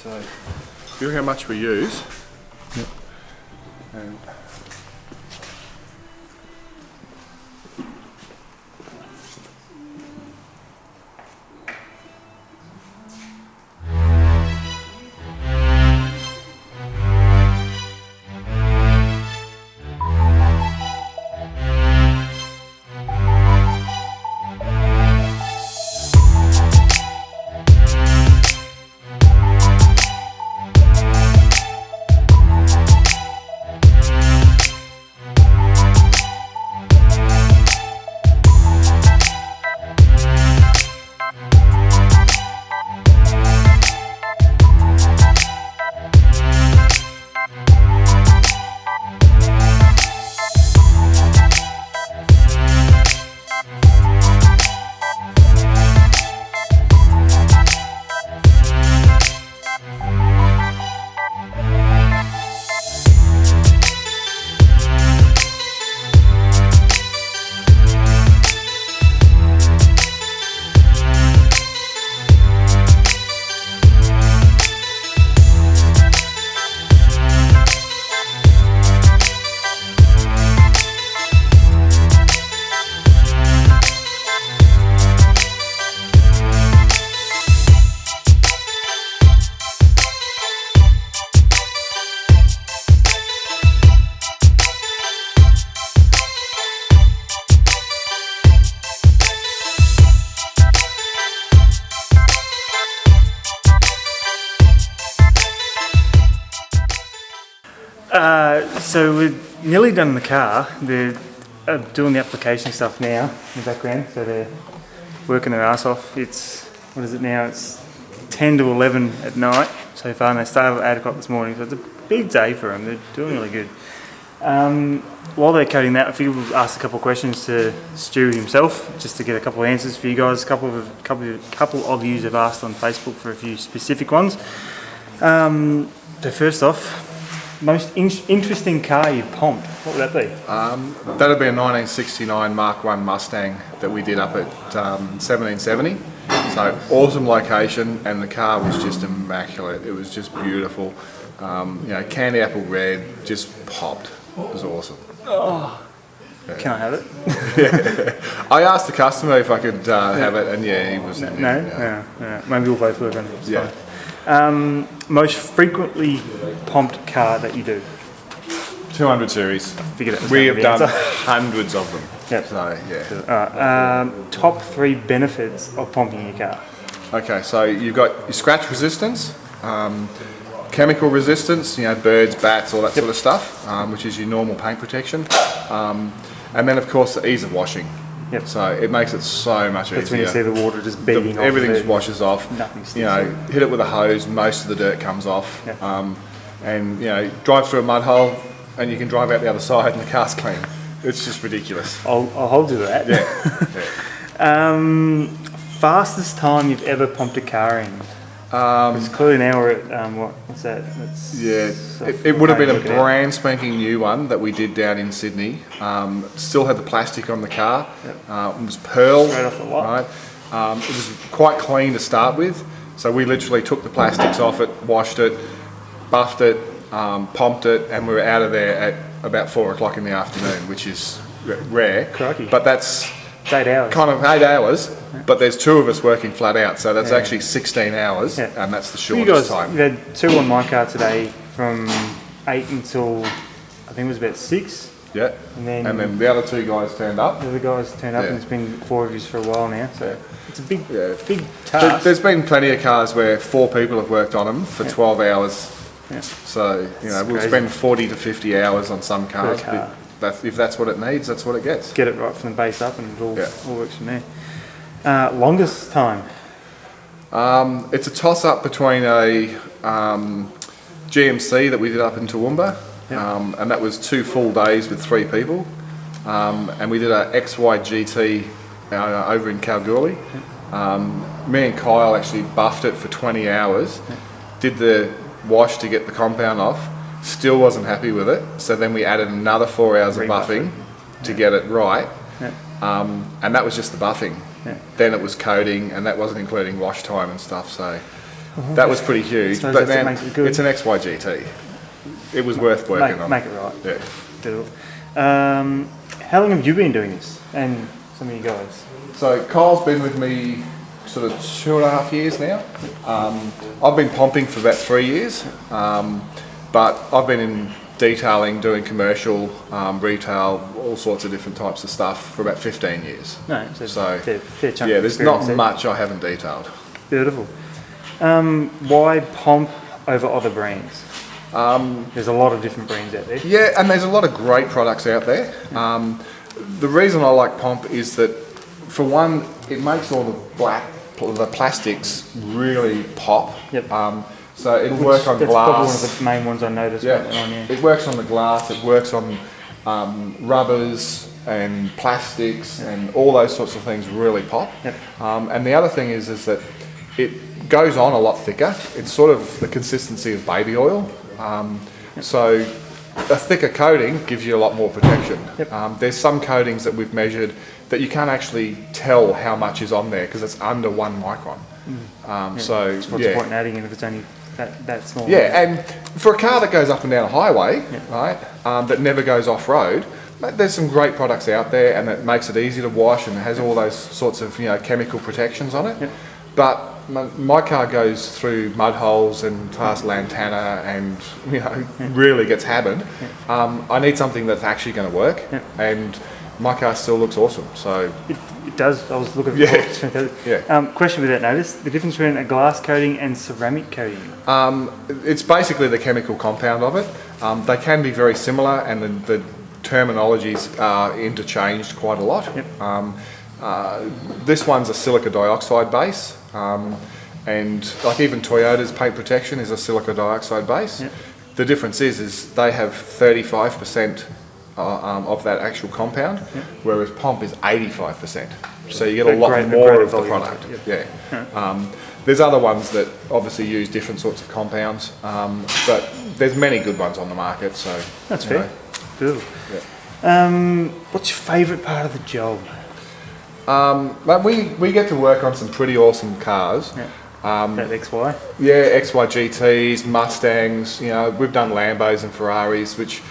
So, feel how much we use. Yep. And so we're nearly done the car. They're doing the application stuff now in the background, so they're working their ass off. It's, what is it now? It's 10 to 11 at night so far, and they started at 8 o'clock this morning, so it's a big day for them. They're doing really good. While they're coding that, I figured we'll ask a couple of questions to Stu himself, just to get a couple of answers for you guys. A couple of you have asked on Facebook for a few specific ones. So first off, most interesting car you've pomped, what would that be? that'd be a 1969 Mark I Mustang that we did up at 1770. So awesome location, and the car was just immaculate. It was just beautiful. Candy apple red, just popped. It was awesome. Oh, yeah. Can I have it? Yeah. I asked the customer if I could have it, and yeah, he was. No. Maybe we'll both work on it. It's yeah. Fine. Most frequently pomped car that you do? 200 series. Figured it. We have done hundreds of them. Yep. So yeah. Top 3 benefits of pumping your car. Okay, so you've got your scratch resistance, chemical resistance, birds, bats, all that sort of stuff, which is your normal paint protection, and then of course the ease of washing. Yep. So it makes it so much easier. That's when you see the water just beating off. Everything just washes off. Nothing sticks. Hit it with a hose, most of the dirt comes off. Yep. And drive through a mud hole, and you can drive out the other side, and the car's clean. It's just ridiculous. I'll hold you to that. Yeah. Fastest time you've ever pumped a car in? It's clearly now we're at what's that? It would have been a brand spanking new one that we did down in Sydney. Still had the plastic on the car. Yep. It was pearl. Straight off the lot. Right. It was quite clean to start with, so we literally took the plastics off it, washed it, buffed it, pumped it, and we were out of there at about 4 o'clock in the afternoon, which is rare. Crikey. But that's 8 hours. kind of 8 hours, but there's 2 of us working flat out, so that's actually 16 hours, and that's the shortest time. You had 2 on my car today from 8 until I think it was about 6. Yeah, and then the other 2 guys turned up. The other guys turned up, and it's been 4 of you for a while now, so it's a big task. There's been plenty of cars where 4 people have worked on them for 12 hours. Yeah. So we'll spend 40 to 50 hours on some cars. car. If that's what it needs, that's what it gets. Get it right from the base up, and it all works from there. Longest time? It's a toss-up between a GMC that we did up in Toowoomba, and that was 2 full days with 3 people, and we did a XY GT over in Kalgoorlie. Me and Kyle actually buffed it for 20 hours, did the wash to get the compound off, still wasn't happy with it, so then we added another 4 hours of buffing to get it right, and that was just the buffing. Then it was coating, and that wasn't including wash time and stuff, so That was pretty huge. Suppose But that's what man, makes it good. it's an XYGT. It was worth working on. Make it right. Yeah. Do it. How long have you been doing this? And some of you guys? So Kyle's been with me sort of 2.5 years now. I've been pumping for about 3 years, but I've been in detailing, doing commercial, retail, all sorts of different types of stuff for about 15 years. No, so fair chunk yeah, of there's not experience there. much I haven't detailed. Beautiful. Why Pomp over other brands? There's a lot of different brands out there. Yeah, and there's a lot of great products out there. The reason I like Pomp is that, for one, it makes all the plastics really pop. Yep. So it'll work on That's glass. probably one of the main ones I noticed. Yeah, it works on the glass, it works on rubbers and plastics and all those sorts of things really pop. Yep. And the other thing is that it goes on a lot thicker. It's sort of the consistency of baby oil. So a thicker coating gives you a lot more protection. Yep. There's some coatings that we've measured that you can't actually tell how much is on there because it's under 1 micron. So What's the point in adding it if it's only that small? Yeah, and for a car that goes up and down a highway, right, that never goes off-road, there's some great products out there, and it makes it easy to wash and has all those sorts of chemical protections on it. Yep. But my car goes through mud holes and past lantana and really gets hammered. I need something that's actually going to work, and my car still looks awesome. So it does. I was looking for Question without notice: the difference between a glass coating and ceramic coating. It's basically the chemical compound of it. They can be very similar, and the terminologies are interchanged quite a lot. This one's a silica dioxide base, and like even Toyota's paint protection is a silica dioxide base. The difference is they have 35% of that actual compound, whereas Pomp is 85%. So you get a lot more of the product. There's other ones that obviously use different sorts of compounds, but there's many good ones on the market. So that's fair. Cool. What's your favourite part of the job? But we get to work on some pretty awesome cars. That XY? Yeah, XY GTs, Mustangs. We've done Lambos and Ferraris, which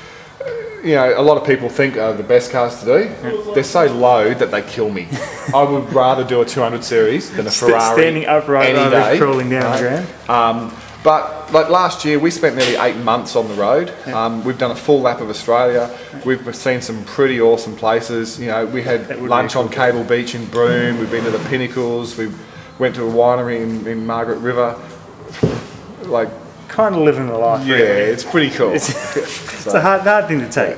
a lot of people think are the best cars to do. They're so low that they kill me. I would rather do a 200 series than a Ferrari standing upright any rather day. than crawling down the ground. But like last year, we spent nearly 8 months on the road. We've done a full lap of Australia. We've seen some pretty awesome places. We had lunch on Cable Beach in Broome. We've been to the Pinnacles. We went to a winery in Margaret River. Like, kind of living the life. Yeah, really. It's pretty cool. It's a hard thing to take.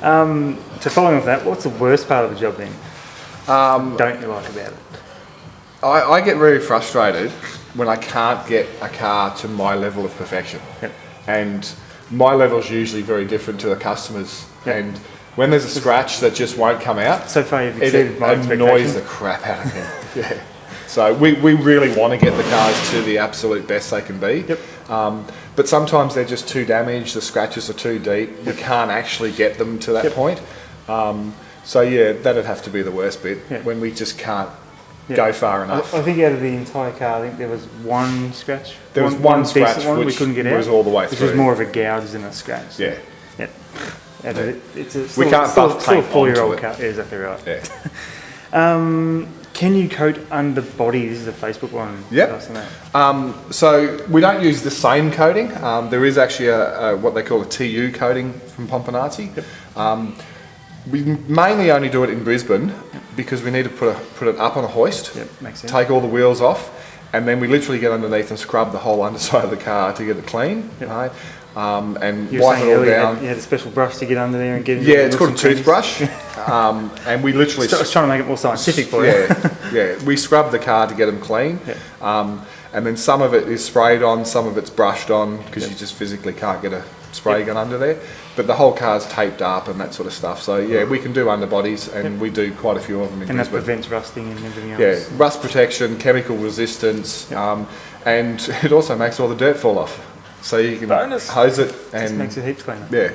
So following off that, what's the worst part of the job then? Don't you like about it? I get very frustrated when I can't get a car to my level of perfection. And my level is usually very different to the customer's. And when there's a scratch that just won't come out, so far you've exceeded my expectations. It annoys the crap out of me. So we really want to get the cars to the absolute best they can be. But sometimes they're just too damaged, the scratches are too deep, you can't actually get them to that point. So yeah, that'd have to be the worst bit, when we just can't go far enough. I think out of the entire car, I think there was one scratch. There was one scratch one which we couldn't get out. was all the way through. Which was more of a gouge than a scratch. Yeah. It's a we can't buff paint still a 4-year-old onto car. Yeah, exactly right. Yeah. Can you coat under body? This is a Facebook one. So we don't use the same coating. There is actually a what they call a TU coating from Pomponazzi. We mainly only do it in Brisbane because we need to put it up on a hoist, makes sense. take all the wheels off, and then we literally get underneath and scrub the whole underside of the car to get it clean. Right? And wipe it all down. You had a special brush to get under there and get it. Yeah, it's called a toothbrush. And we literally... I was trying to make it more scientific for you. We scrub the car to get them clean. And then some of it is sprayed on, some of it's brushed on, because you just physically can't get a spray gun under there. But the whole car's taped up and that sort of stuff. So yeah, we can do underbodies, and we do quite a few of them in Brisbane. And that prevents rusting and everything else. Yeah, rust protection, chemical resistance, and it also makes all the dirt fall off. So you can hose it and... Just makes it heaps cleaner. Yeah.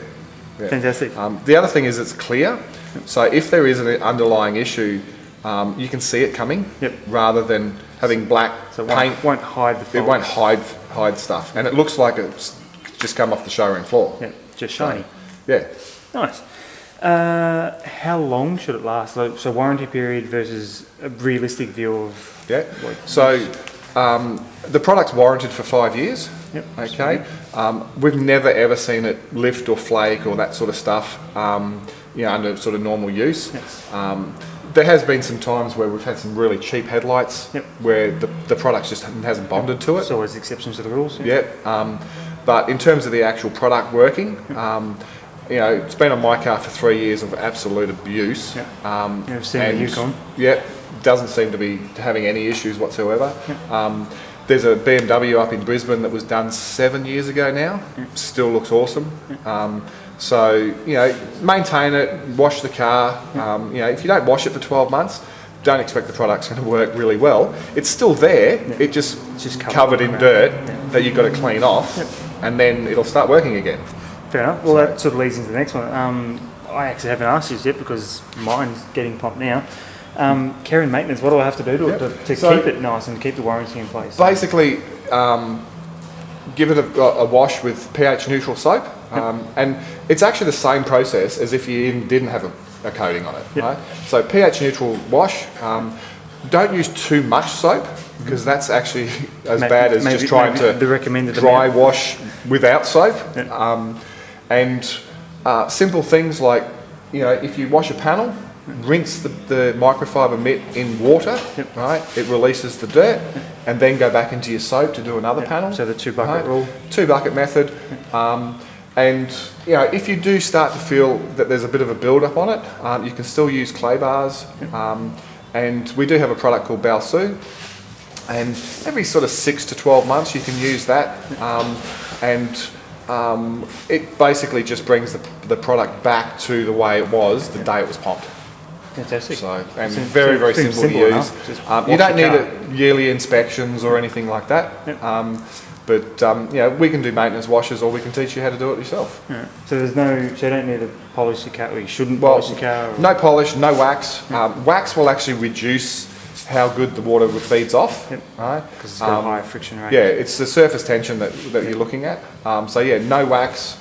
Fantastic. The other thing is it's clear. So if there is an underlying issue, you can see it coming rather than having black paint. It won't hide the fault. It won't hide hide stuff, and it looks like it's just come off the showroom floor. Yeah, just shiny. Yeah. Nice. How long should it last? So warranty period versus a realistic view of... Yeah. So the product's warranted for 5 years. Yep. Okay. We've never ever seen it lift or flake or that sort of stuff. Under sort of normal use. Yep. There has been some times where we've had some really cheap headlights. Yep. Where the product just hasn't bonded to it. There's always exceptions to the rules. Yeah. But in terms of the actual product working, it's been on my car for 3 years of absolute abuse. Yeah. You've seen the Yukon. Yeah, doesn't seem to be having any issues whatsoever. There's a BMW up in Brisbane that was done 7 years ago now. Still looks awesome. So, maintain it, wash the car. If you don't wash it for 12 months, don't expect the product's going to work really well. It's still there, it's just covered in dirt that you've got to clean off, and then it'll start working again. Fair enough. Well, that sort of leads into the next one. I actually haven't asked you yet because mine's getting pumped now. Care and maintenance, what do I have to do to keep it nice and keep the warranty in place? Basically, give it a wash with pH neutral soap, and it's actually the same process as if you even didn't have a coating on it. Right? So pH neutral wash. Don't use too much soap because that's actually as bad as just trying to dry wash without soap. Simple things like, if you wash a panel, rinse the microfiber mitt in water, right? It releases the dirt, and then go back into your soap to do another panel. So the 2-bucket rule. 2-bucket method. If you do start to feel that there's a bit of a build-up on it, you can still use clay bars. And we do have a product called Balsu, and every sort of 6 to 12 months you can use that. It basically just brings the product back to the way it was the day it was pumped. Fantastic. So, and very, very simple to use. You don't need yearly inspections or anything like that. But we can do maintenance washes, or we can teach you how to do it yourself. Yeah. So you don't need to polish the car, or you shouldn't polish the car? No polish, no wax. Wax will actually reduce how good the water feeds off. Right? Because it's got a higher friction rate. Yeah, it's the surface tension that you're looking at. No wax,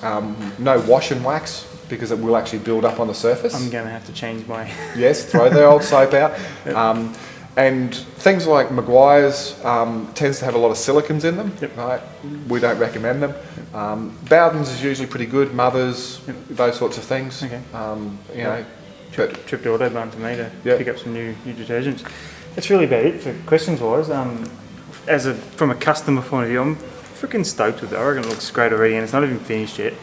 no wash and wax, because it will actually build up on the surface. I'm going to have to change my... Yes, throw the old soap out. And things like Maguire's tends to have a lot of silicons in them. Right? We don't recommend them. Bowden's is usually pretty good. Mother's, those sorts of things. Okay. Trip to Autobarn for me to pick up some new detergents. That's really about it for questions wise. From a customer point of view, I'm freaking stoked with it. I reckon it looks great already, and it's not even finished yet.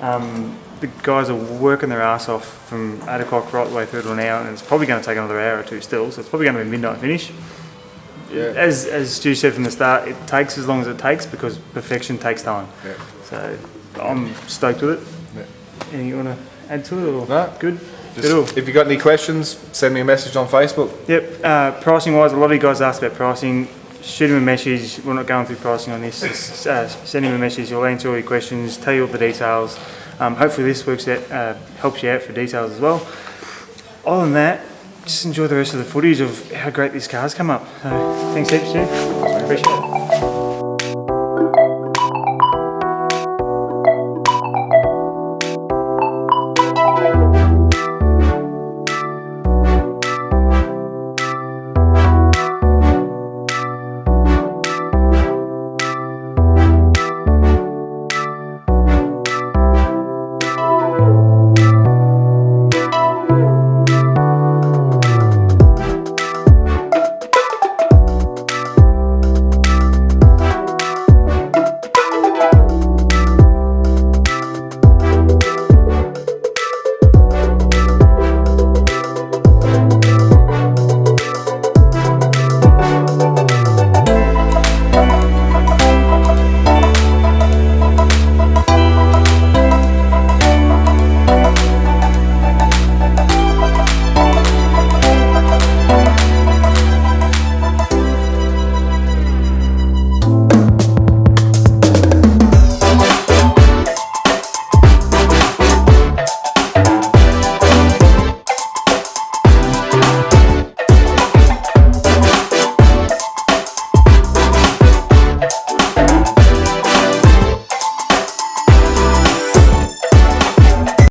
The guys are working their ass off from 8 o'clock right the way through to now, and it's probably going to take another hour or two still, so it's probably going to be midnight finish. As Stu said from the start, it takes as long as it takes because perfection takes time. So I'm stoked with it. Anything you want to add to it? Or? No. Good? If you've got any questions, send me a message on Facebook. Pricing wise, a lot of you guys asked about pricing. Shoot him a message. We're not going through pricing on this. Just, send him a message. He'll answer all your questions, tell you all the details. Hopefully this works out, helps you out for details as well. Other than that, just enjoy the rest of the footage of how great these cars come up. So, thanks heaps, Stu. Appreciate it.